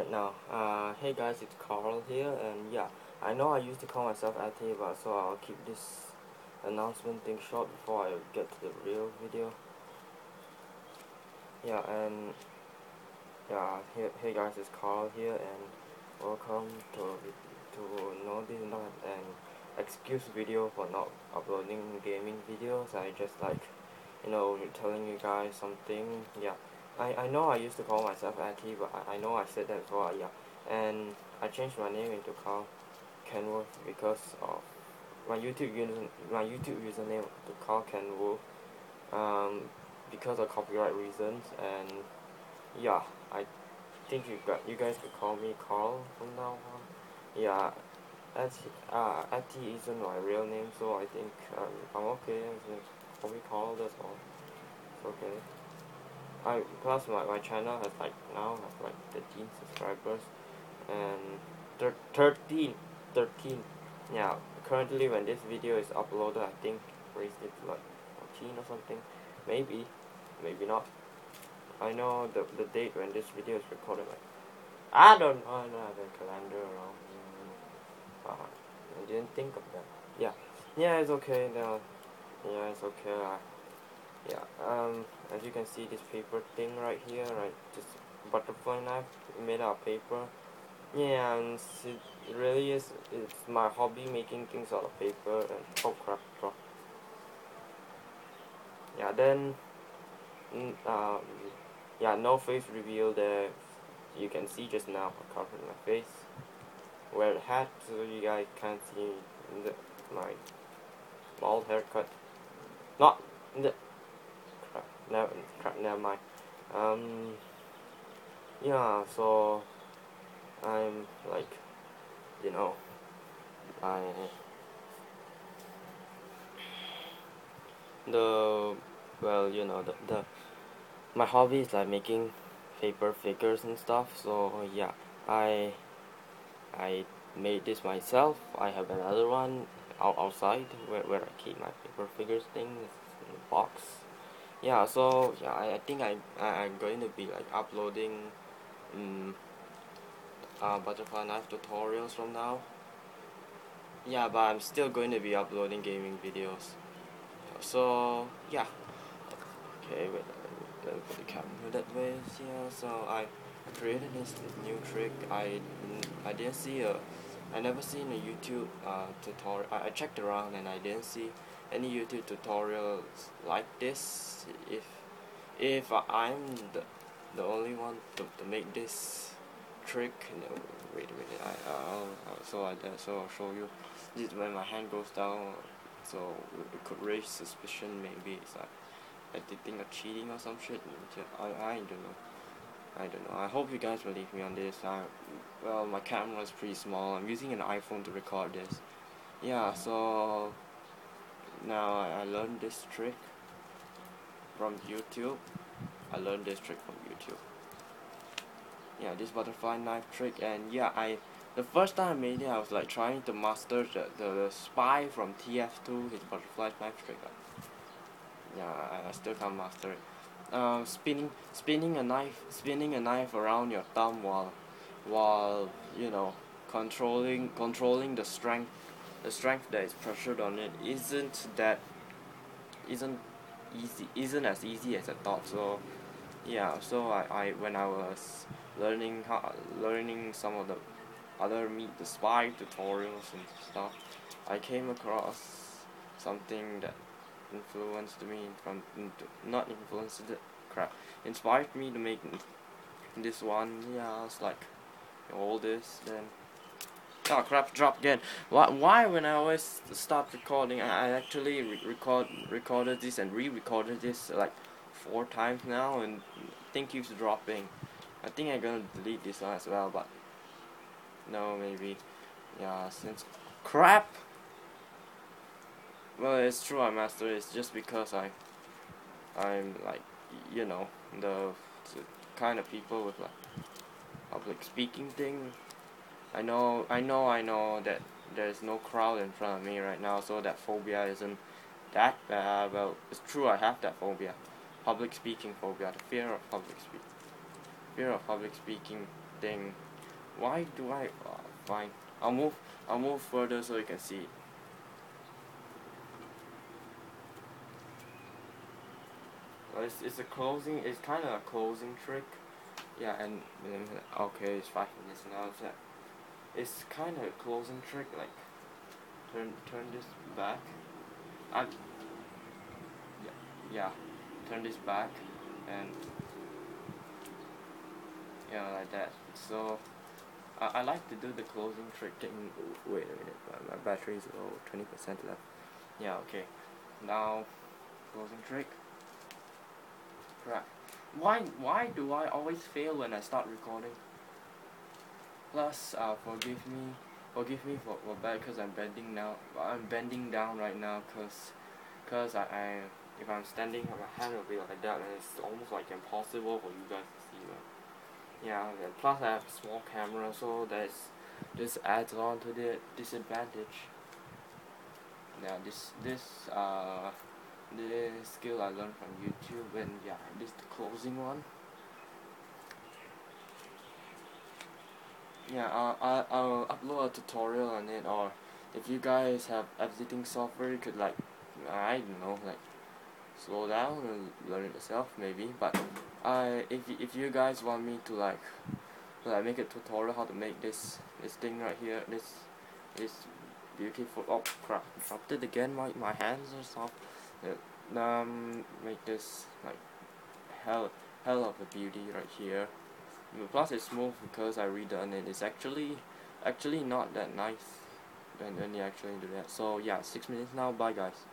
right now. Hey guys, it's Carl here, and yeah, I know I used to call myself Ati, but so I'll keep this announcement thing short before I get to the real video. Yeah, and yeah, hey guys, it's Carl here, and welcome to No This Is Not an excuse video for not uploading gaming videos. I just telling you guys something. Yeah, I know I used to call myself Aki, but I know I said that before. Yeah, and I changed my name into Carl Kenworth because of my YouTube username to Carl Kenworth. Um, because of copyright reasons, and yeah, I think you guys could call me Carl from now on. Yeah, Ati isn't my real name, so I think I'm okay. Just call me Carl. That's all. It's okay. Plus my channel has now has 13 subscribers and 13. Yeah, currently when this video is uploaded, I think raised it to 14 or something. Maybe not. I know the date when this video is recorded. I don't know. I don't have a calendar around. I didn't think of that. Yeah, yeah, it's okay now. Yeah, it's okay. Yeah, as you can see this paper thing right here, right, just butterfly knife made out of paper. Yeah, and it really is, it's my hobby making things out of paper. And oh crap, drop. Yeah, then mm, um yeah, no face reveal there. You can see just now I covered my face, wear the hat so you guys can't see my bald haircut. Not the never mind. um yeah, so I'm like, you know, I the well, the my hobby is like making paper figures and stuff. So yeah, I I made this myself. I have another one outside where I keep my paper figures things in the box. Yeah, so yeah, I think I'm going to be like uploading um, butterfly knife tutorials from now. Yeah, but I'm still going to be uploading gaming videos. So yeah. Okay, wait, let me put the camera that way. Yeah, so I created this new trick. I didn't see I never seen a YouTube tutorial. I checked around and I didn't see any YouTube tutorials like this. If I'm the only one to make this trick, no, wait a minute. So I'll show you. This when my hand goes down, so it could raise suspicion. Maybe it's like editing or cheating or some shit. I don't know. I don't know. I hope you guys believe me on this. Well, my camera is pretty small. I'm using an iPhone to record this. Yeah, so now I learned this trick from YouTube. I learned this trick from YouTube. Yeah, this butterfly knife trick, and yeah, the first time I made it, I was like trying to master the spy from TF2, his butterfly knife trick. Yeah, I still can't master it. Spinning a knife around your thumb while controlling the strength that is pressured on it isn't isn't as easy as I thought. So yeah, so I when I was learning some of the other Meet the Spy tutorials and stuff, I came across something that influenced me from not influenced it, crap, inspired me to make this one. Yeah, it's like all this, then oh crap, drop again. Why when I always stop recording, I actually recorded this and re-recorded this like 4 times now, and thing keeps dropping. I think I'm gonna delete this one as well, but no, maybe. Yeah, since crap. Well, it's true I master it. It's just because I'm like, you know, the kind of people with like public speaking thing. I know that there's no crowd in front of me right now, so that phobia isn't that bad. Well, it's true I have that phobia, public speaking phobia, the fear of public speaking thing. Why do I? Fine. I'll move. I'll move further so you can see it. It's a closing. It's kind of a closing trick. Yeah, and okay, it's 5 minutes now. So it's kind of a closing trick. Like turn this back. I yeah yeah. Turn this back, and like that. So I like to do the closing trick. Wait a minute. My battery is low. 20% left. Yeah. Okay. Now closing trick. Crap. Why do I always fail when I start recording? Plus, forgive me for bad, cause I'm bending now. I'm bending down right now, cause I if I'm standing, my hand will be like that, and it's almost like impossible for you guys to see. Yeah, and plus I have a small camera, so this adds on to the disadvantage. Yeah, this skill I learned from YouTube, and yeah, this the closing one. Yeah, I'll upload a tutorial on it, or if you guys have editing software, you could like, I don't know, like slow down and learn it yourself maybe. But if you guys want me to like make a tutorial how to make this thing right here, this beautiful, oh crap, dropped it again. My hands are soft. Make this like hell of a beauty right here. Plus it's smooth because I redone it. It's actually not that nice when you actually do that. So yeah, 6 minutes now. Bye guys.